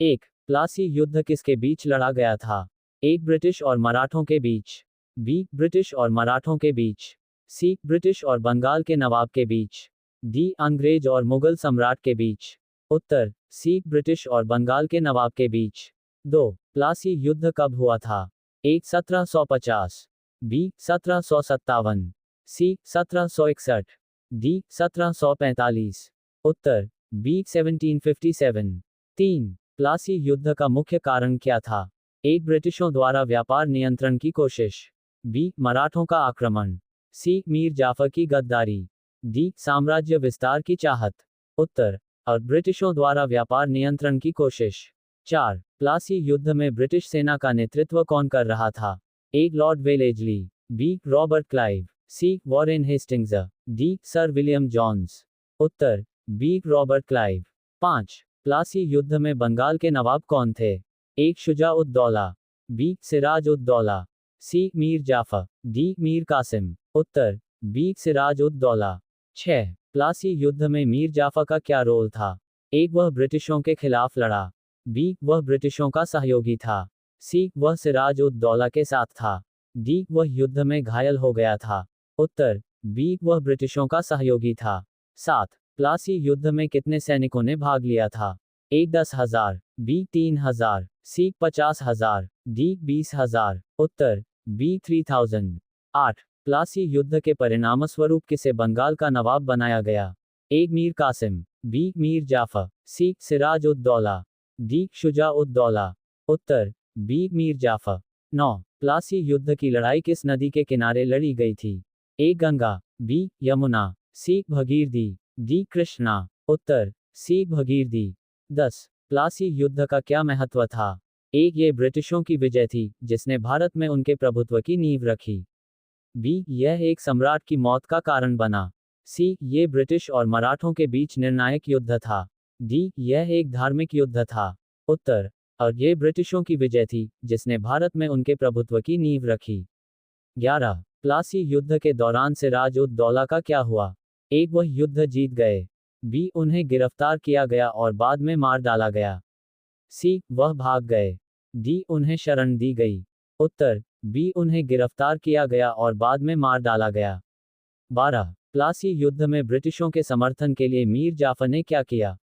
एक, प्लासी युद्ध किसके बीच लड़ा गया था? एक, ब्रिटिश और मराठों के बीच। बी, ब्रिटिश और मराठों के बीच। सी, ब्रिटिश और बंगाल के नवाब के बीच। डी, अंग्रेज और मुगल सम्राट के बीच। उत्तर सी, ब्रिटिश और बंगाल के नवाब के बीच। 2, प्लासी युद्ध कब हुआ था? एक, 1750। बी, 1757। सी, 1761। डी, 1745। उत्तर बी, 1757। 3, प्लासी युद्ध का मुख्य कारण क्या था? एक, ब्रिटिशों द्वारा व्यापार नियंत्रण की कोशिश। बी, मराठों का आक्रमण। सी, मीर जाफर की गद्दारी। डी, साम्राज्य विस्तार की चाहत। उत्तर और ब्रिटिशों द्वारा व्यापार नियंत्रण की कोशिश। 4, प्लासी युद्ध में ब्रिटिश सेना का नेतृत्व कौन कर रहा था? एक, lord Wellesley. B, Robert Clive. C, Warren Hastings. D, sir William Jones. उत्तर बी, रॉबर्ट क्लाइव। 5, प्लासी युद्ध में बंगाल के नवाब कौन थे? एक, Shuja-ud-Daulah. B, Siraj-ud-Daulah. C, Mir Jafar. D, Mir Qasim. उत्तर बी, सिराज-उद-दौला। 6, प्लासी युद्ध में मीर जाफर का क्या रोल था? एक, वह ब्रिटिशों के खिलाफ लड़ा। बी, वह ब्रिटिशों का सहयोगी था। सी, वह सिराज-उद-दौला के साथ था। डी, वह युद्ध में घायल हो गया था। उत्तर बी, वह ब्रिटिशों का सहयोगी था। 7, प्लासी युद्ध में कितने सैनिकों ने भाग लिया था? एक, 10,000। बी, 3,000। सी, 50,000। डी, 20,000। उत्तर बी, 3,000। 8, प्लासी युद्ध के परिणामस्वरूप किसे बंगाल का नवाब बनाया गया? एक, मीर कासिम। बी, मीर जाफर। सी, सिराज-उद-दौला। डी, शुजा-उद-दौला। उत्तर बी, मीर जाफर। 9, प्लासी युद्ध की लड़ाई किस नदी के किनारे लड़ी गई थी? ए, गंगा। बी, यमुना। सी, भगीरथी। डी, कृष्णा। उत्तर सी, भगीरथी। 10, प्लासी युद्ध का क्या महत्व था? एक, ये ब्रिटिशों की विजय थी जिसने भारत में उनके प्रभुत्व की नींव रखी। बी, यह एक सम्राट की मौत का कारण बना। सी, ये ब्रिटिश और मराठों के बीच निर्णायक युद्ध था। डी, यह एक धार्मिक युद्ध था। उत्तर और ये ब्रिटिशों की विजय थी जिसने भारत में उनके प्रभुत्व की नींव रखी। 11, प्लासी युद्ध के दौरान सिराज-उद-दौला का क्या हुआ? एक, वह युद्ध जीत गए। बी, उन्हें गिरफ्तार किया गया और बाद में मार डाला गया। सी, वह भाग गए। डी, उन्हें शरण दी गई। उत्तर बी, उन्हें गिरफ्तार किया गया और बाद में मार डाला गया। 12, प्लासी युद्ध में ब्रिटिशों के समर्थन के लिए मीर जाफर ने क्या किया?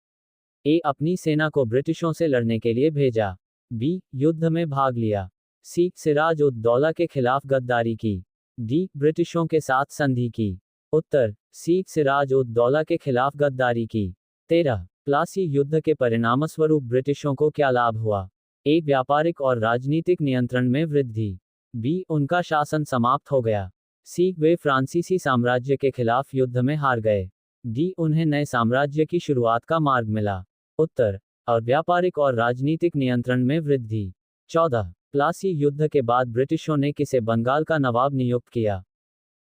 ए, अपनी सेना को ब्रिटिशों से लड़ने के लिए भेजा। बी, युद्ध में भाग लिया। सी, सिराज-उद-दौला के खिलाफ गद्दारी की। डी, ब्रिटिशों के साथ संधि की। उत्तर सी, सिराज-उद-दौला के खिलाफ गद्दारी की। 13, प्लासी युद्ध के परिणामस्वरूप ब्रिटिशों को क्या लाभ हुआ? एक, व्यापारिक और राजनीतिक नियंत्रण में वृद्धि। बी, उनका शासन समाप्त हो गया। सी, वे फ्रांसीसी साम्राज्य के खिलाफ युद्ध में हार गए। डी, उन्हें नए साम्राज्य की शुरुआत का मार्ग मिला। उत्तर और व्यापारिक और राजनीतिक नियंत्रण में वृद्धि। 14, प्लासी युद्ध के बाद ब्रिटिशों ने किसे बंगाल का नवाब नियुक्त किया?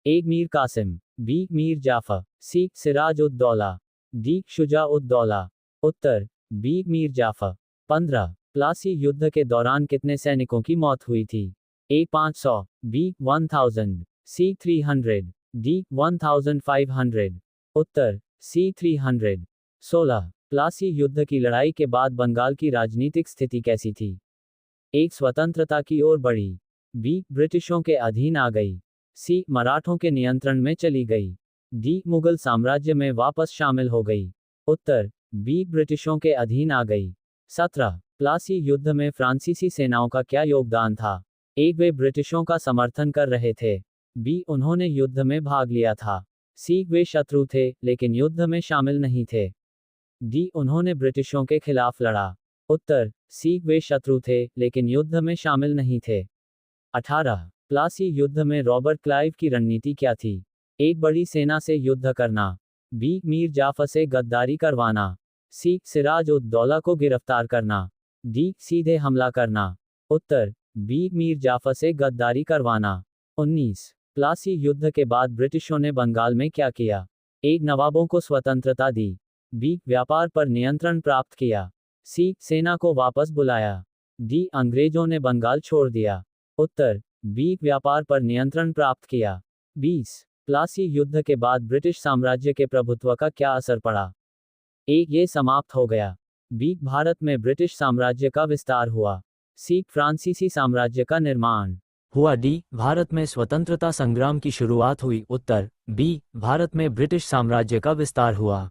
एक, मीर कासिम। बी, मीर जाफर। सी, सिराज-उद-दौला। डी, शुजा-उद-दौला। उत्तर बी, मीर जाफर। 15, प्लासी युद्ध के दौरान कितने सैनिकों की मौत हुई थी? ए, 500। बी, 1000। सी, 300। डी, 1500। उत्तर सी, 300। 16, प्लासी युद्ध की लड़ाई के बाद बंगाल की राजनीतिक स्थिति कैसी थी? एक, स्वतंत्रता की ओर बढ़ी। बी, ब्रिटिशों के अधीन आ गई। सी, मराठों के नियंत्रण में चली गई। डी, मुगल साम्राज्य में वापस शामिल हो गई। उत्तर बी, ब्रिटिशों के अधीन आ गई। 17, प्लासी युद्ध में फ्रांसीसी सेनाओं का क्या योगदान था? एक, वे ब्रिटिशों का समर्थन कर रहे थे। बी, उन्होंने युद्ध में भाग लिया था। सी, वे शत्रु थे लेकिन युद्ध में शामिल नहीं थे। डी, उन्होंने ब्रिटिशों के खिलाफ लड़ा। उत्तर सी, वे शत्रु थे लेकिन युद्ध में शामिल नहीं थे। 18, प्लासी युद्ध में रॉबर्ट क्लाइव की रणनीति क्या थी? एक, बड़ी सेना से युद्ध करना। बी, मीर जाफर से गद्दारी करवाना। सी, सिराज-उद-दौला को गिरफ्तार करना। डी, सीधे हमला करना। उत्तर बी, मीर जाफर से गद्दारी करवाना। 19, प्लासी युद्ध के बाद ब्रिटिशों ने बंगाल में क्या किया? एक, नवाबों को स्वतंत्रता दी। बी, व्यापार पर नियंत्रण प्राप्त किया। सी, सेना को वापस बुलाया। डी, अंग्रेजों ने बंगाल छोड़ दिया। उत्तर बी, व्यापार पर नियंत्रण प्राप्त किया। 20, प्लासी युद्ध के बाद ब्रिटिश साम्राज्य के प्रभुत्व का क्या असर पड़ा? एक, ये समाप्त हो गया। बी भारत में ब्रिटिश साम्राज्य का विस्तार हुआ। सी फ्रांसीसी साम्राज्य का निर्माण हुआ। डी भारत में स्वतंत्रता संग्राम की शुरुआत हुई। उत्तर बी भारत में ब्रिटिश साम्राज्य का विस्तार हुआ।